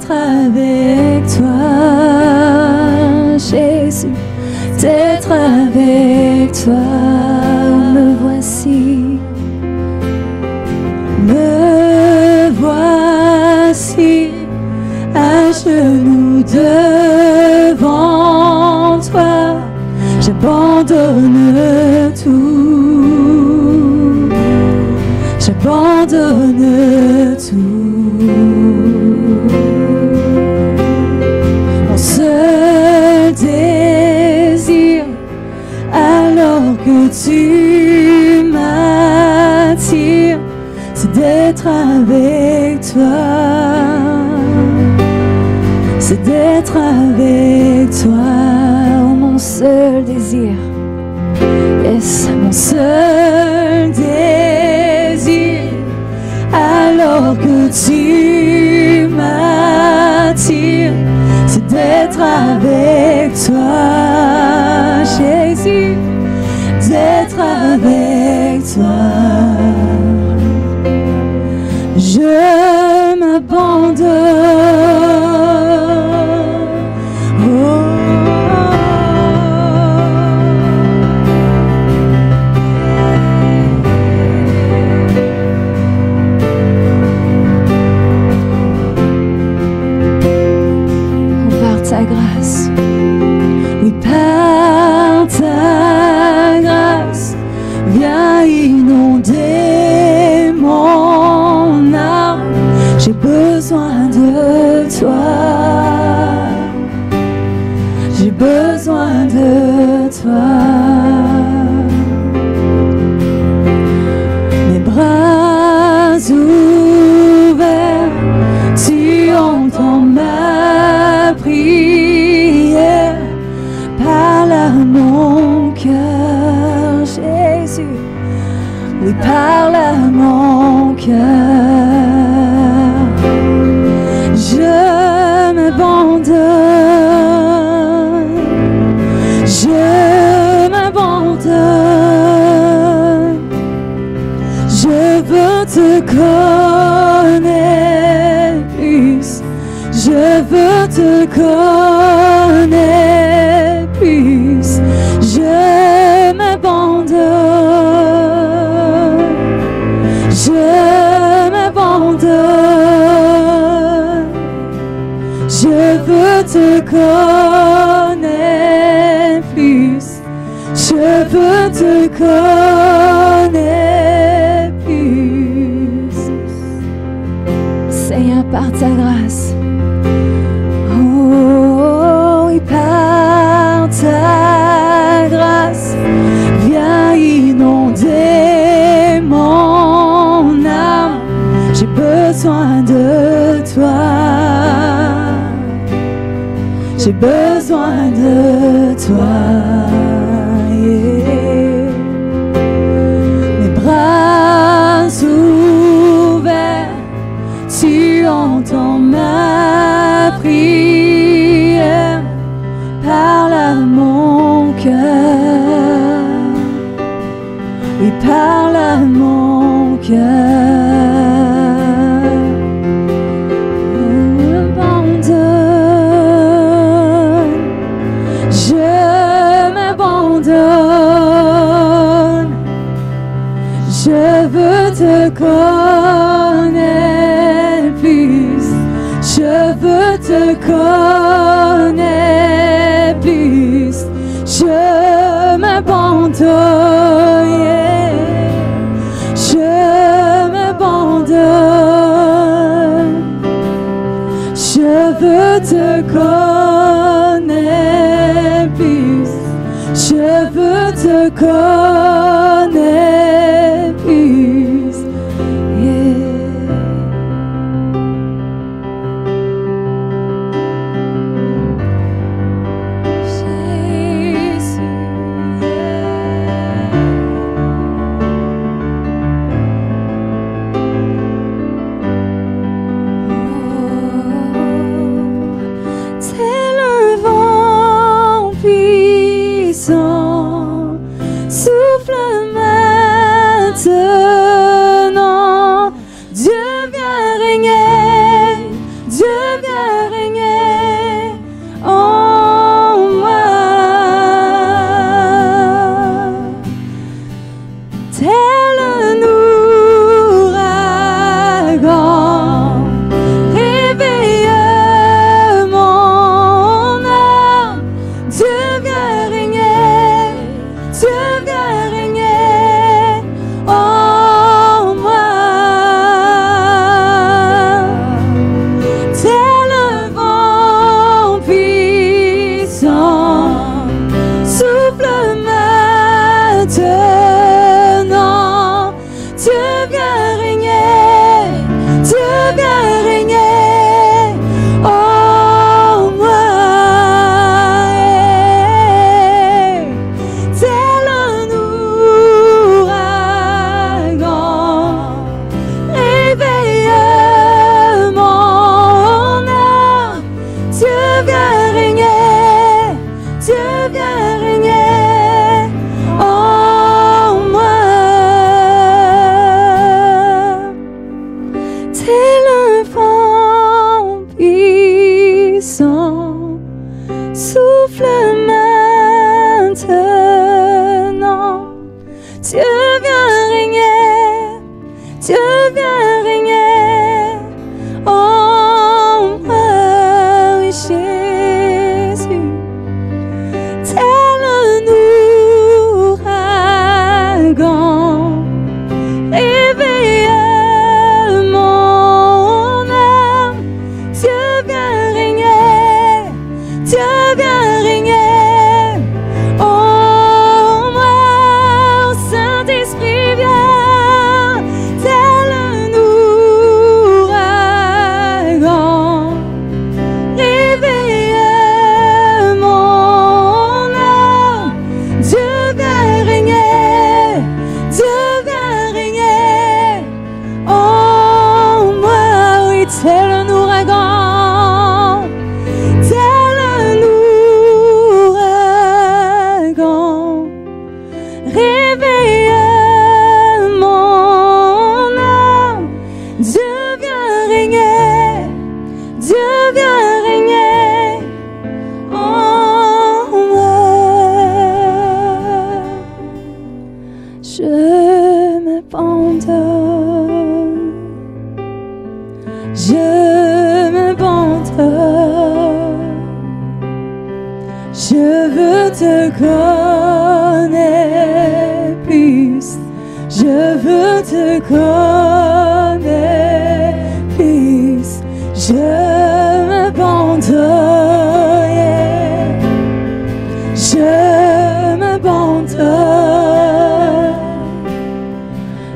d'être avec toi, Jésus, d'être avec toi. Me voici, à genoux devant toi. J'abandonne tout, j'abandonne tout. Mon seul désir, alors que tu m'attires, c'est d'être avec toi, c'est d'être avec toi. Oh, mon seul désir, yes, mon seul désir, alors que tu m'attires, c'est d'être avec toi, Jésus, d'être avec toi. Je m'abandonne. Ta grâce, oui, par ta grâce, viens inonder mon âme. J'ai besoin de toi, j'ai besoin de toi. Mes bras ouverts, tu entends ma prière. Parle à mon cœur, Jésus, oui, parle à mon cœur. Je m'abandonne, je m'abandonne. Je veux te connaître plus, je veux te connaître plus. Je m'abandonne, je m'abandonne. Je veux te connaître plus, je veux te connaître plus. Seigneur, par ta grâce, oh, et par ta grâce, viens inonder mon âme. J'ai besoin de toi, j'ai besoin de toi, yeah. Mes bras ouverts, tu entends ma prière. Parle à mon cœur, oui, parle à mon cœur. Je veux te connaître plus, je veux te connaître plus. Je m'abandonne, yeah. Je m'abandonne. Je veux te connaître plus, je veux te connaître plus, yeah. Jésus, c'est le vent puissant, souffle maintenant. Dieu vient régner, Dieu vient Souffle maintenant. Dieu vient régner. Dieu vient régner. Oh, oui, Jésus. Tel un ouragan. Réveille mon âme. Dieu vient régner. Dieu vient régner. Oh, moi, Saint-Esprit vient, tel un ouragan. Réveille mon âme. Dieu vient régner. Dieu vient régner. Oh, moi, oui, tel un ouragan. Tel un ouragan. Réveille mon âme. Dieu vient régner. Dieu vient régner. Oh, moi. Je m'abandonne. Je m'abandonne. Je veux te connaître plus. Je veux te connaître plus. Je m'abandonne. Yeah. Je m'abandonne.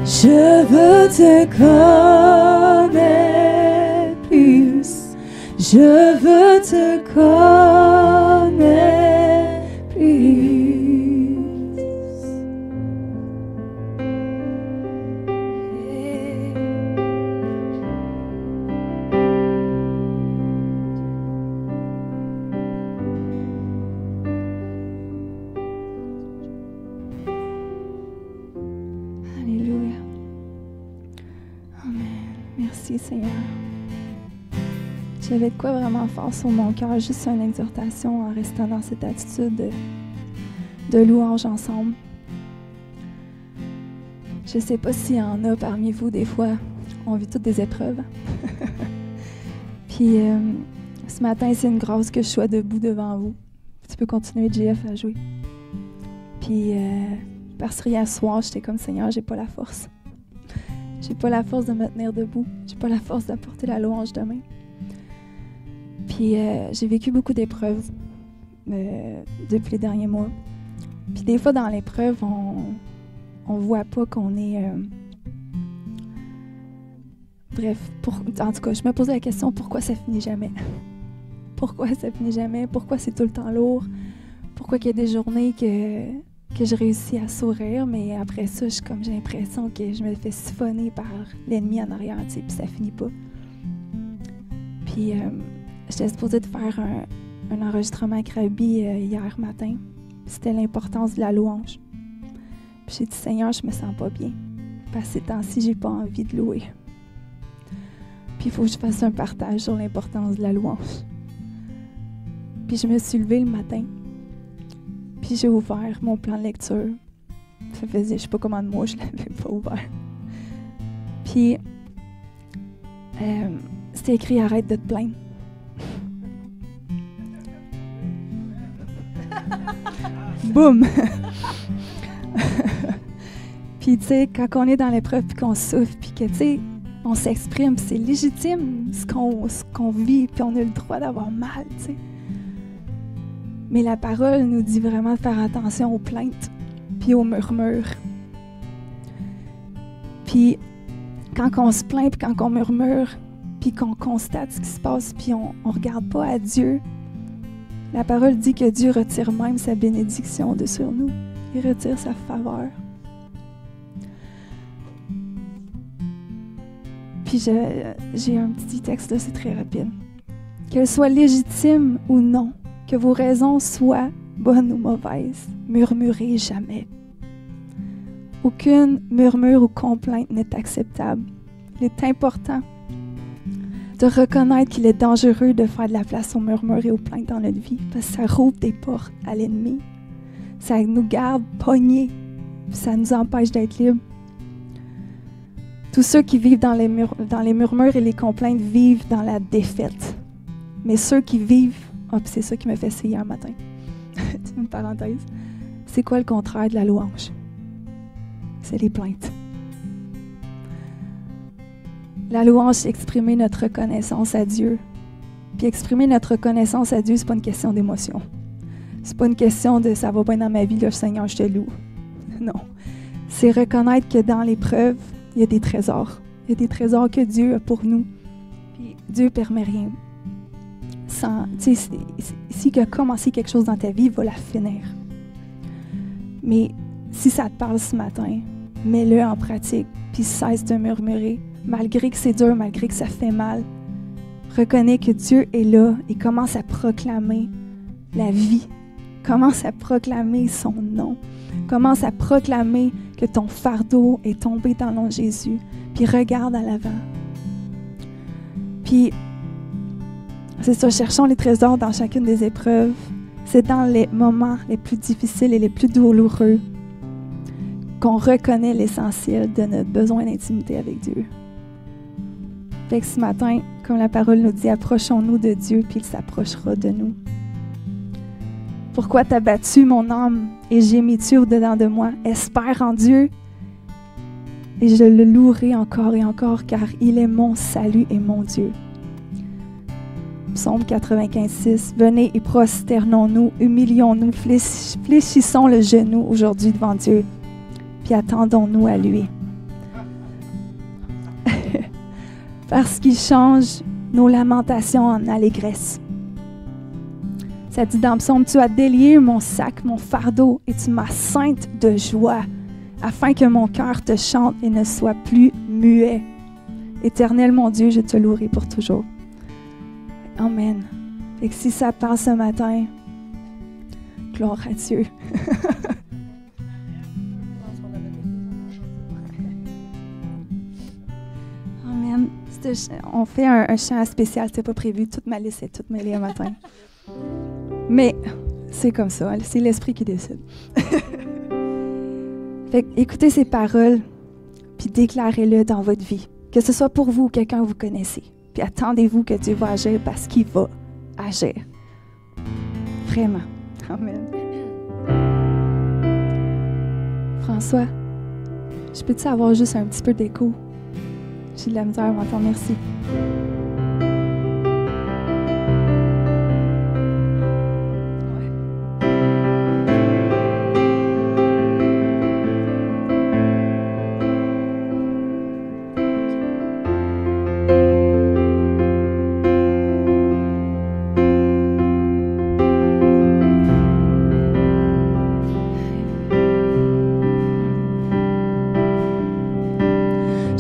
Je veux te connaître plus. Je veux te connaître plus. Alléluia. Amen. Merci Seigneur. J'avais de quoi vraiment fort sur mon cœur, juste une exhortation en restant dans cette attitude de louange ensemble. Je ne sais pas s'il y en a parmi vous, des fois, on vit toutes des épreuves. Puis ce matin, c'est une grâce que je sois debout devant vous. Tu peux continuer, JF, à jouer. Puis parce que hier soir, j'étais comme Seigneur, j'ai pas la force. J'ai pas la force de me tenir debout. J'ai pas la force d'apporter la louange demain. Puis j'ai vécu beaucoup d'épreuves depuis les derniers mois. Puis des fois, dans l'épreuve, on voit pas qu'on est... Bref, en tout cas, je me posais la question, pourquoi ça finit jamais? Pourquoi ça finit jamais? Pourquoi c'est tout le temps lourd? Pourquoi qu'il y a des journées que je réussis à sourire, mais après ça, j'ai l'impression que je me fais siphonner par l'ennemi en arrière, tu sais, puis ça finit pas. Puis j'étais supposée de faire un enregistrement à Krabi hier matin. C'était l'importance de la louange. Puis j'ai dit, Seigneur, je me sens pas bien. Parce que ces temps-ci, j'ai pas envie de louer. Puis il faut que je fasse un partage sur l'importance de la louange. Puis je me suis levée le matin. Puis j'ai ouvert mon plan de lecture. Ça faisait, je sais pas combien de mois je l'avais pas ouvert. Puis c'était écrit « Arrête de te plaindre ». Boum! Puis tu sais, quand on est dans l'épreuve puis qu'on souffre, puis que tu sais, on s'exprime, c'est légitime ce qu'on vit, puis on a le droit d'avoir mal, tu sais. Mais la parole nous dit vraiment de faire attention aux plaintes, puis aux murmures. Puis quand on se plaint, puis quand on murmure, puis qu'on constate ce qui se passe, puis on ne regarde pas à Dieu, la parole dit que Dieu retire même sa bénédiction de sur nous. Il retire sa faveur. Puis j'ai un petit texte là, c'est très rapide. Qu'elle soit légitime ou non, que vos raisons soient bonnes ou mauvaises, murmurez jamais. Aucune murmure ou complainte n'est acceptable. Il est important De reconnaître qu'il est dangereux de faire de la place aux murmures et aux plaintes dans notre vie, parce que ça rouvre des portes à l'ennemi. Ça nous garde pognés, puis ça nous empêche d'être libres. Tous ceux qui vivent dans les murmures et les complaintes vivent dans la défaite. Mais ceux qui vivent... Ah, puis c'est ça qui m'a fait essayer hier matin. C'est une parenthèse. C'est quoi le contraire de la louange? C'est les plaintes. La louange, c'est exprimer notre reconnaissance à Dieu. Puis exprimer notre reconnaissance à Dieu, c'est pas une question d'émotion. C'est pas une question de « ça va bien dans ma vie, là, Seigneur, je te loue ». Non. C'est reconnaître que dans l'épreuve, il y a des trésors. Il y a des trésors que Dieu a pour nous. Puis Dieu ne permet rien. S'il a commencé quelque chose dans ta vie, il va la finir. Mais si ça te parle ce matin, mets-le en pratique, puis cesse de murmurer. Malgré que c'est dur, malgré que ça fait mal, reconnais que Dieu est là et commence à proclamer la vie. Commence à proclamer son nom. Commence à proclamer que ton fardeau est tombé dans le nom de Jésus. Puis regarde à l'avant. Puis, c'est ça, cherchons les trésors dans chacune des épreuves. C'est dans les moments les plus difficiles et les plus douloureux qu'on reconnaît l'essentiel de notre besoin d'intimité avec Dieu. Fait que ce matin, comme la parole nous dit, approchons-nous de Dieu, puis il s'approchera de nous. Pourquoi t'as battu mon âme et gémis-tu au-dedans de moi? Espère en Dieu et je le louerai encore et encore, car il est mon salut et mon Dieu. Psaume 95:6. Venez et prosternons-nous, humilions-nous, fléchissons le genou aujourd'hui devant Dieu, puis attendons-nous à lui. Parce qu'il change nos lamentations en allégresse. Ça dit dans le psaume, tu as délié mon sac, mon fardeau, et tu m'as ceinte de joie, afin que mon cœur te chante et ne soit plus muet. Éternel mon Dieu, je te louerai pour toujours. Amen. Et que si ça passe ce matin, gloire à Dieu. Amen. On fait un chant spécial, c'était pas prévu. Toute ma liste est toute mêlée un matin. Mais c'est comme ça, c'est l'Esprit qui décide. Fait que écoutez ces paroles, puis déclarez-le dans votre vie. Que ce soit pour vous ou quelqu'un que vous connaissez. Puis attendez-vous que Dieu va agir parce qu'il va agir. Vraiment. Amen. François, je peux-tu avoir juste un petit peu d'écho? J'ai de la misère à m'entendre, merci.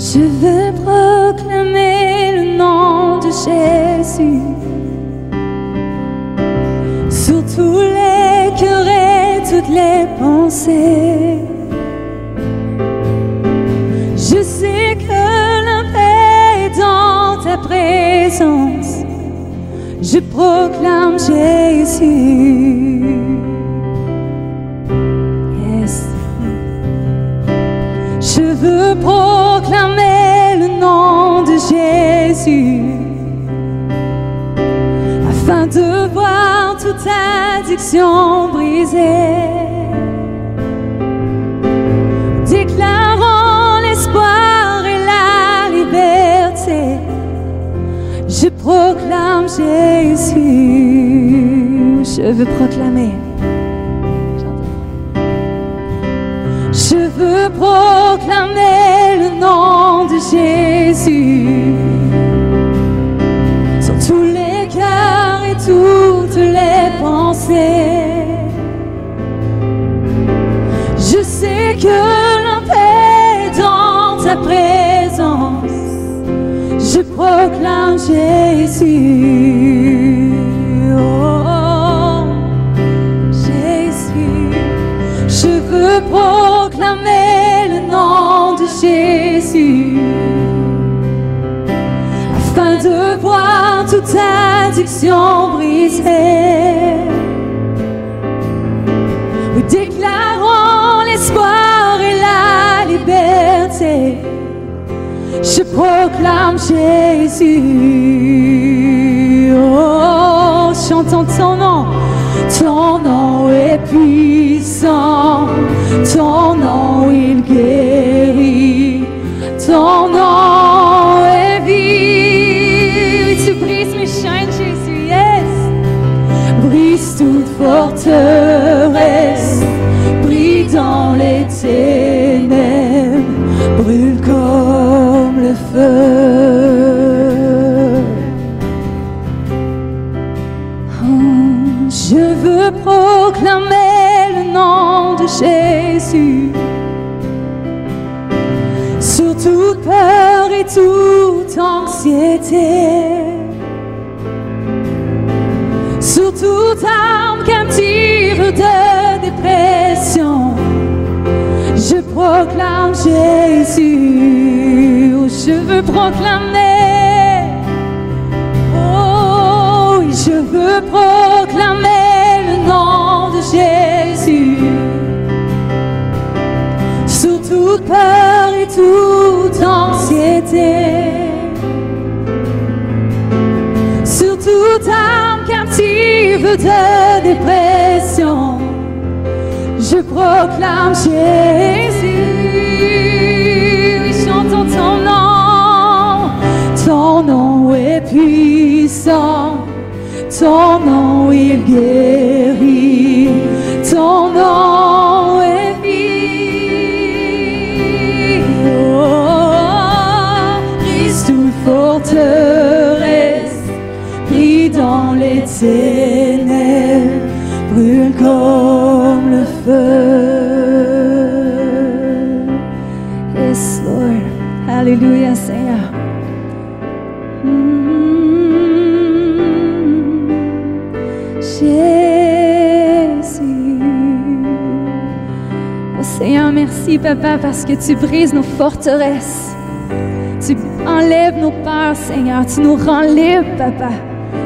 Je veux proclamer le nom de Jésus sur tous les cœurs et toutes les pensées. Je sais que la paix est dans ta présence. Je proclame Jésus. Yes. Je veux proclamer le nom de Jésus afin de voir toute addiction brisée, déclarant l'espoir et la liberté. Je proclame Jésus. Je veux proclamer. Je veux proclamer le nom de Jésus sur tous les cœurs et toutes les pensées. Je sais que la paix est dans ta présence. Je proclame Jésus. Oh, Jésus. Je veux proclamer le nom de Jésus afin de voir toute addiction brisée. Nous déclarons l'espoir et la liberté. Je proclame Jésus. Oh, chantons ton nom. Ton nom est puissant. Ton nom il guérit. Ton nom est vie. Tu brises mes chaînes, Jésus, yes. Brise toute forteresse. Brille dans les ténèbres. Brûle comme le feu. Oh, je veux proclamer le nom de Jésus sur toute peur et toute anxiété, sur toute âme captive de dépression. Je proclame Jésus. Oh, je veux proclamer. Oh, je veux proclamer le nom de Jésus sur toute peur et toute anxiété, sur toute âme captive de dépression. Je proclame Jésus. Chantons ton nom. Ton nom est puissant. Ton nom il guérit. Ton nom est vie. Oh, brise toute forteresse. Brille dans les ténèbres. Brûle comme le feu. Yes, Lord. Alléluia, Seigneur. Jésus. Oh Seigneur, merci, Papa, parce que tu brises nos forteresses. Tu enlèves nos peurs, Seigneur. Tu nous rends libres, Papa,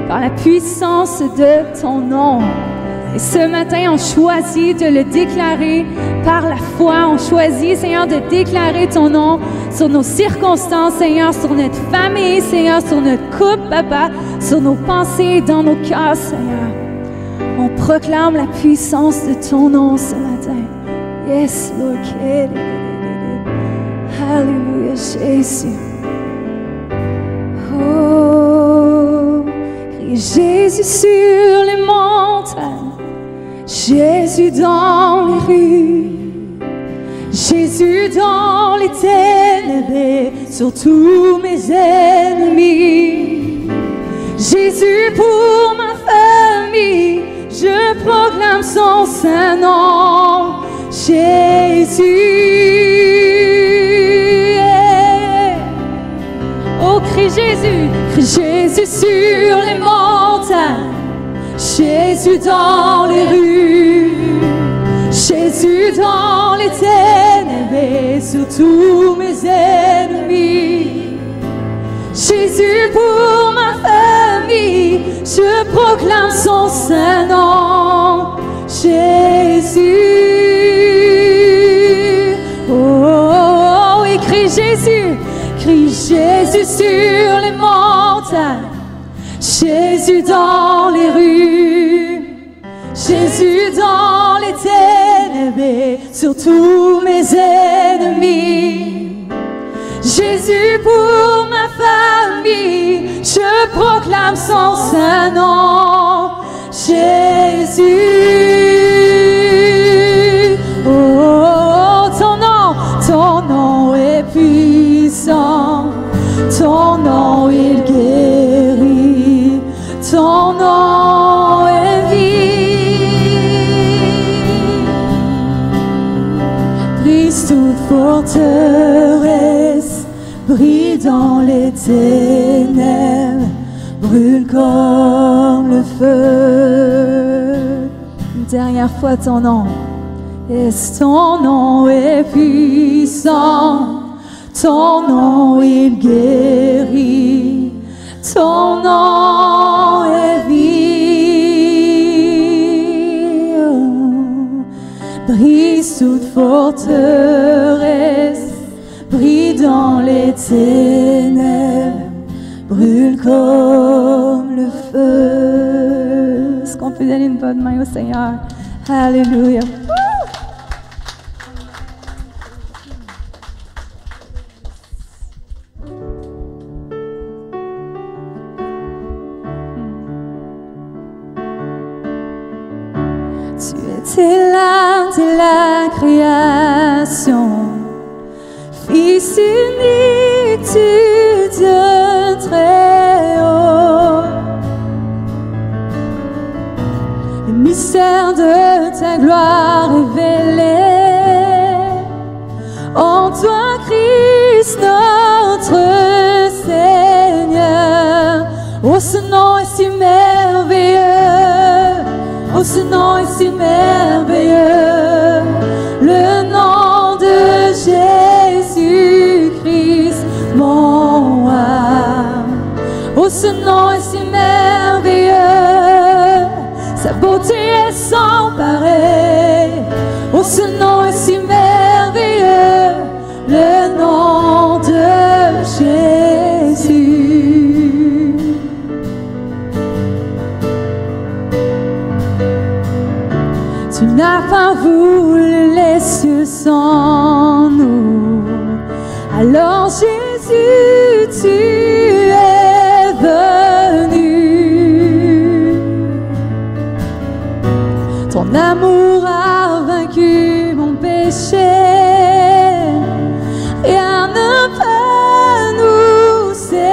par la puissance de ton nom. Et ce matin, on choisit de le déclarer par la foi. On choisit, Seigneur, de déclarer ton nom sur nos circonstances, Seigneur, sur notre famille, Seigneur, sur notre couple, Papa, sur nos pensées, dans nos cœurs, Seigneur. On proclame la puissance de ton nom ce matin. Yes, Lord. Alléluia, Jésus. Oh, crie Jésus sur les montagnes. Jésus dans les rues, Jésus dans les ténèbres, sur tous mes ennemis. Jésus pour ma famille, je proclame son saint nom. Jésus. Oh, crie Jésus sur les montagnes. Jésus dans les rues, Jésus dans les ténèbres, sur tous mes ennemis. Jésus pour ma famille, je proclame son saint nom. Jésus. Oh, et crie Jésus sur les montagnes. Jésus dans les rues, Jésus dans les ténèbres, sur tous mes ennemis. Jésus pour ma famille, je proclame son saint nom. Jésus. Oh, ton nom est puissant, ton nom il guérit, ton nom est vie. Brise toute forteresse, brille dans les ténèbres, brûle comme le feu. Une dernière fois ton nom. Et ton nom est puissant, ton nom il guérit, ton nom est vie. Brise toute forteresse, brille dans les ténèbres, brûle comme le feu. Est-ce qu'on peut donner une bonne main au Seigneur? Alléluia. T'es la création, Fils unique du Dieu très haut. Le mystère de ta gloire révélé en toi, Christ notre Seigneur. Oh, ce nom est si merveilleux. Oh, ce nom est si merveilleux, le nom de Jésus-Christ, mon âme. Oh, ce nom est si merveilleux, sa beauté est sans pareil. Oh, ce nom est si merveilleux, le nom de Jésus. Tu n'as pas voulu les cieux sans nous. Alors Jésus, tu es venu. Ton amour a vaincu mon péché. Rien ne peut nous séparer.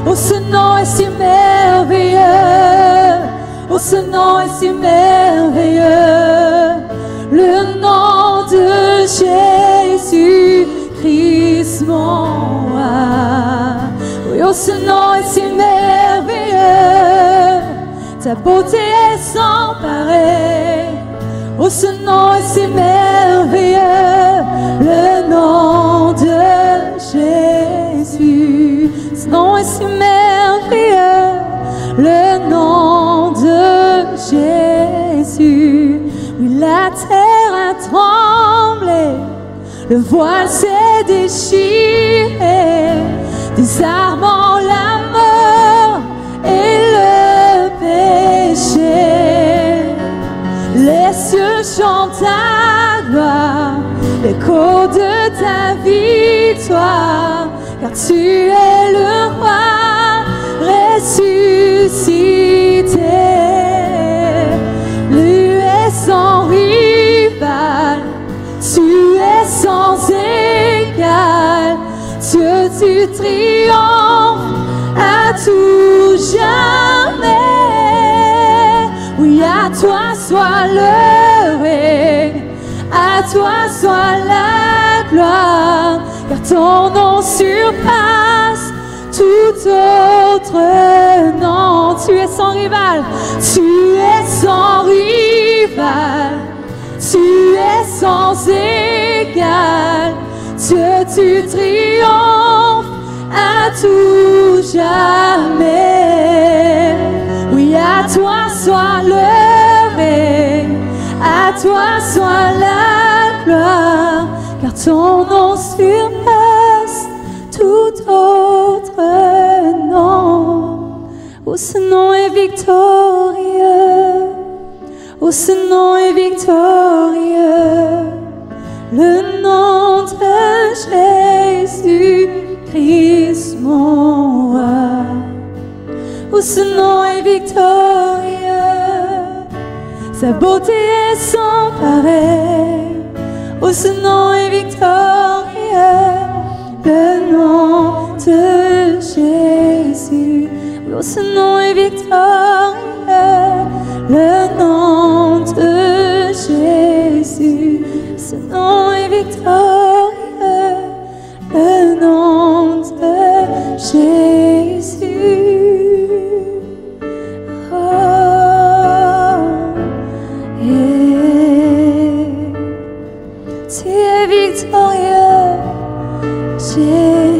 Oh, ce nom est si merveilleux. Oh, ce nom est si merveilleux, le nom de Jésus-Christ, mon âme. Oui, oh, ce nom est si merveilleux, ta beauté est sans pareil. Oh, ce nom est si merveilleux, le nom de Jésus. Ce nom est si merveilleux, le nom de Jésus. Oui, la terre a tremblé, le voile s'est déchiré, désarmant la mort et le péché. Les cieux chantent ta gloire, l'écho de ta victoire, car tu es le roi ressuscité. Lui est sans rival, tu es sans égal. Dieu, tu triomphes à tout jamais. Oui, à toi soit le règne, à toi soit la gloire, car ton nom surpasse tout autre nom. Tu es sans rival, tu es sans rival, tu es sans égal. Dieu, tu triomphes à tout jamais. Oui, à toi soit le règne, à toi soit la gloire, car ton nom surpasse tout autre nom. Oh, ce nom est victorieux. Oh, ce nom est victorieux. Le nom de Jésus-Christ, mon roi. Oh, ce nom est victorieux. Sa beauté est sans pareil. Oh, ce nom est victorieux. Le nom de Jésus. Oh, ce nom est victorieux. Le nom de Jésus. Ce nom est victorieux. Le nom de Jésus. Oh, yeah. Tu es victorieux. Jésus.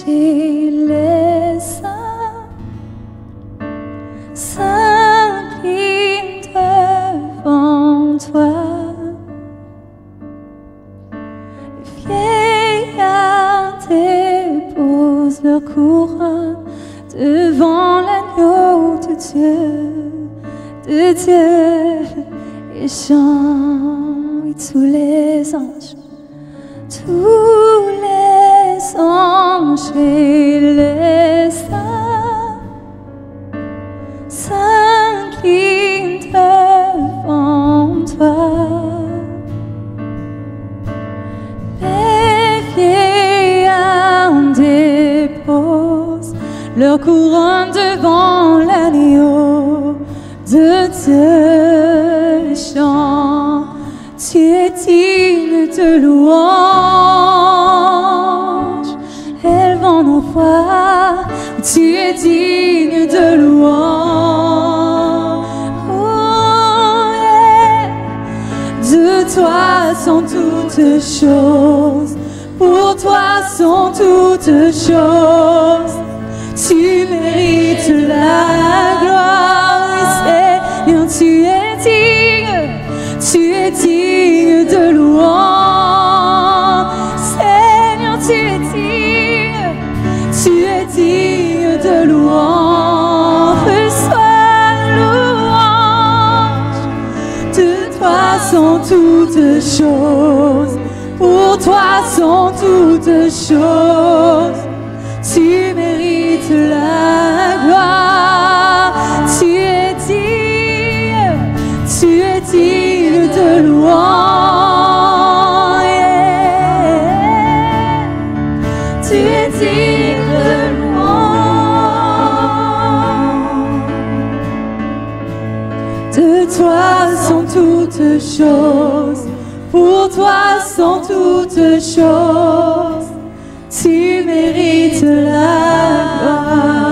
et les saints s'inclinent devant toi. Les vieillards déposent leur couronne devant l'agneau de Dieu, et chants, et tous les anges et les saints s'inclinent devant toi. Les vieillards déposent leur couronne devant l'agneau de Dieu, et chants, tu es digne de louange. Élevons nos voix, tu es digne de louange. Oh, yeah. De toi sont toutes choses, pour toi sont toutes choses. Tu mérites la gloire, oui, Seigneur, tu es digne de louange. Seigneur, tu es digne de louange. Reçois louange. De toi sont toutes choses, pour toi sont toutes choses. Tu mérites la gloire. Tu es digne de louange. Yeah. Tu es digne de louange. De toi sont toutes choses, pour toi sont toutes choses. Tu mérites la gloire.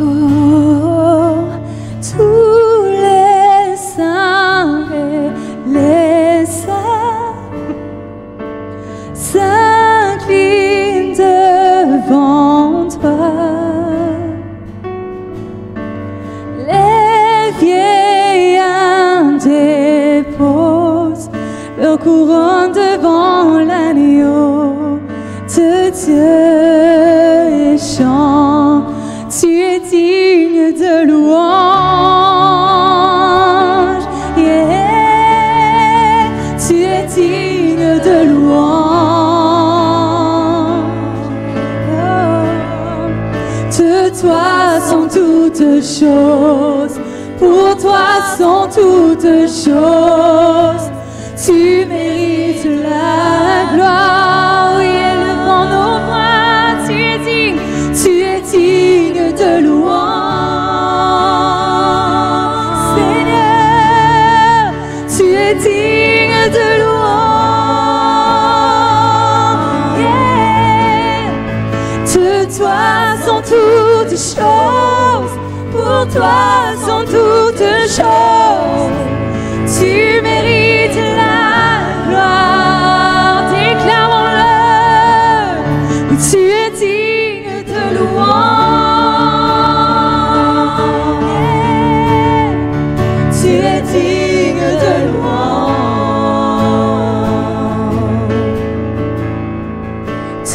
Oh, tous les saints et les saints s'inclinent devant toi. Les vieillards déposent leur couronne devant l'agneau de Dieu, et chants, tu es digne de louange. Yeah. Tu es digne de louange. Oh. De toi sont toutes choses, pour toi sont toutes choses. Tu mérites la gloire, oui, élevons nos voix. Tu es digne de louange. Seigneur, tu es digne de louange. Yeah. De toi sont toutes choses, pour toi sont toutes choses. Tu mérites la gloire, déclarons-le. Tu es digne de louange. Tu es digne de louange.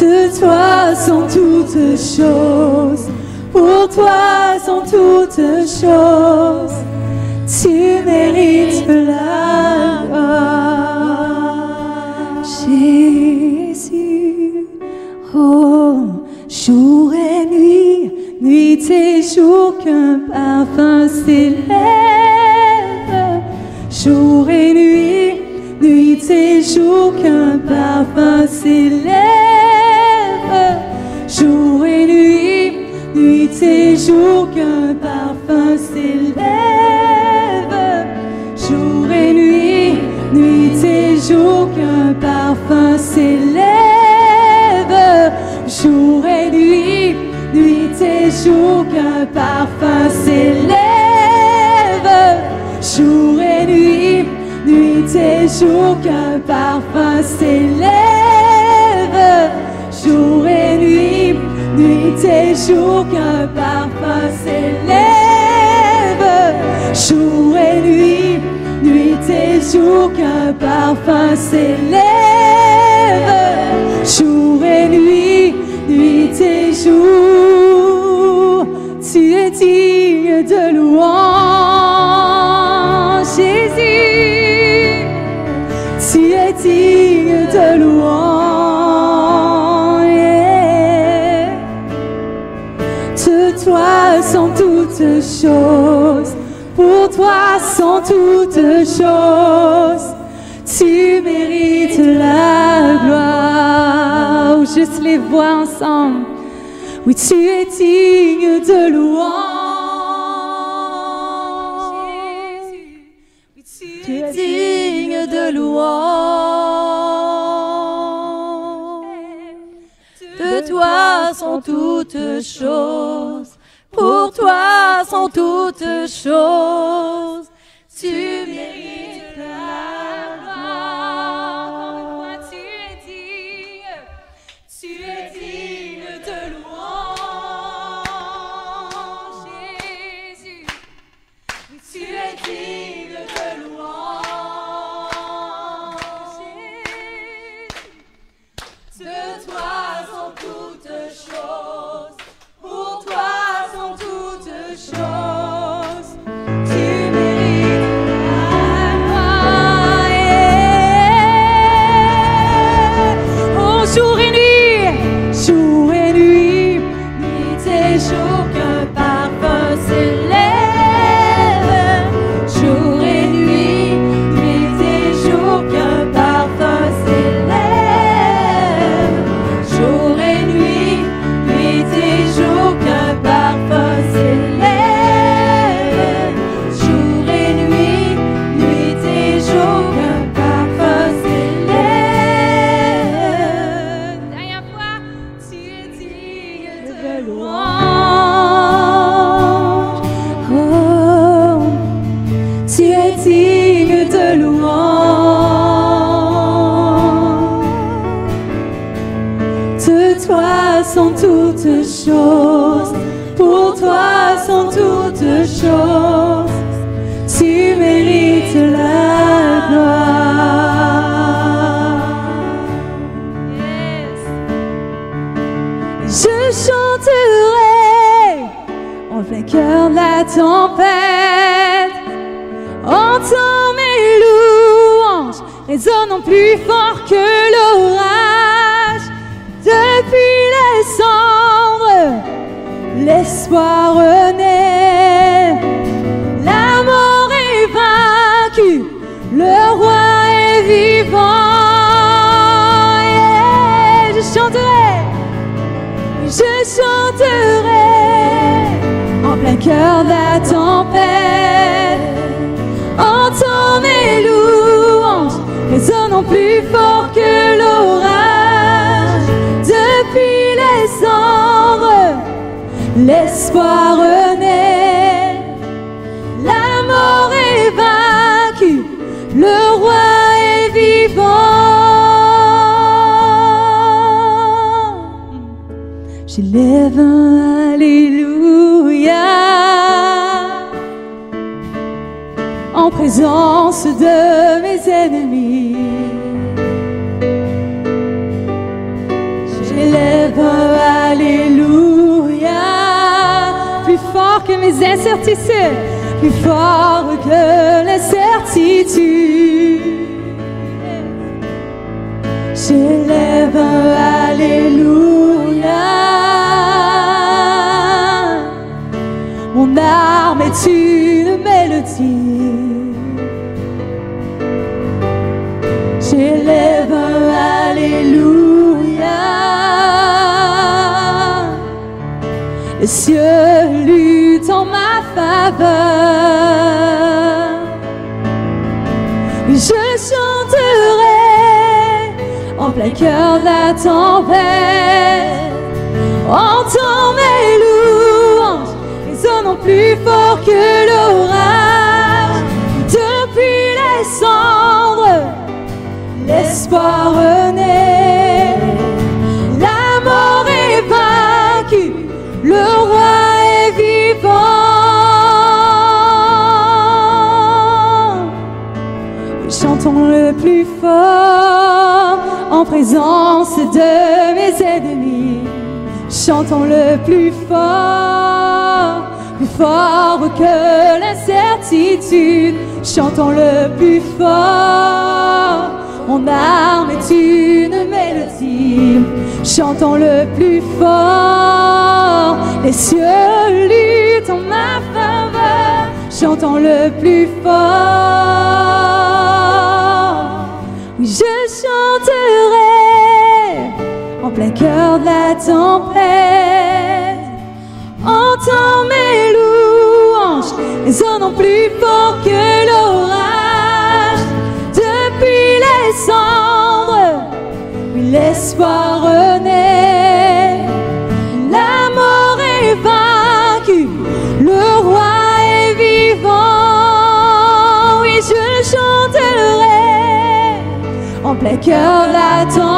De toi sont toutes choses, pour toi sont toutes choses. Tu mérites la gloire. Jésus, oh, jour et nuit, nuit et jour, qu'un parfum s'élève. Jour et nuit, nuit et jour, qu'un parfum s'élève. Jour et nuit, nuit et jour, qu'un parfum s'élève. Jour et nuit, nuit et jour, qu'un parfum s'élève. Jour et nuit, nuit et jour, qu'un parfum s'élève. Jour et nuit, nuit et jour, qu'un parfum s'élève. toutes choses. Pour toi sont toutes choses. Tu mérites la gloire. Ou juste les voix ensemble. Oui, tu es digne de louange. Oui, tu es digne de louange. De toi sont toutes choses. Pour toi sont toutes choses. Tu mérites la gloire. Encore une fois, tu es digne. Tu es digne de louange, Jésus. Oui, tu es digne de louange, Jésus. De toi sont toutes choses. Pour toi sont toutes choses. Tu mérites la gloire. Oh, jour et nuit, nuit et jour, qu'un parfum s'élève. Jour et nuit et jour, qu'un parfum s'élève. Jour et nuit et jour, qu'un parfum s'élève. Jour et nuit et jour, qu'un parfum s'élève. Dernière fois, tu es digne de louange. Oh, tu es digne de louange. De toi sont toutes choses. Pour toi sont toutes choses. Tu mérites la gloire. Yes. Je chanterai en plein cœur de la tempête. Entends mes louanges résonnant plus fort que l'orage. Depuis les cendres, l'espoir renaît. La mort est vaincue, le roi est vivant. Yeah, je chanterai en plein cœur de la tempête. Entends mes louanges résonnant plus fort que l'orage. Depuis les cendres, l'espoir renaît. La mort est vaincue, le roi est vivant. J'élève un alléluia en présence de mes ennemis. J'élève un alléluia plus fort que mes incertitudes, plus fort que l'incertitude. J'élève un alléluia. Mon arme est une mélodie. J'élève un alléluia. Les cieux luttent en ma faveur. Je chanterai en plein cœur de la tempête. Entends mes louanges résonnant plus fort que l'orage. Depuis les cendres, l'espoir renaît. La mort est vaincue, le roi est vivant. Chantons le plus fort en présence de mes ennemis. Chantons le plus fort que l'incertitude. Chantons le plus fort. Mon arme est une mélodie. Chantons le plus fort. Les cieux luttent en ma chantons le plus fort. Oui, je chanterai en plein cœur de la tempête. Entends mes louanges résonnant plus fort que l'orage. Depuis les cendres, oui, l'espoir renaît. La mort est vaincue, le roi est vivant. Oui, je chanterai en plein cœur de la tempête.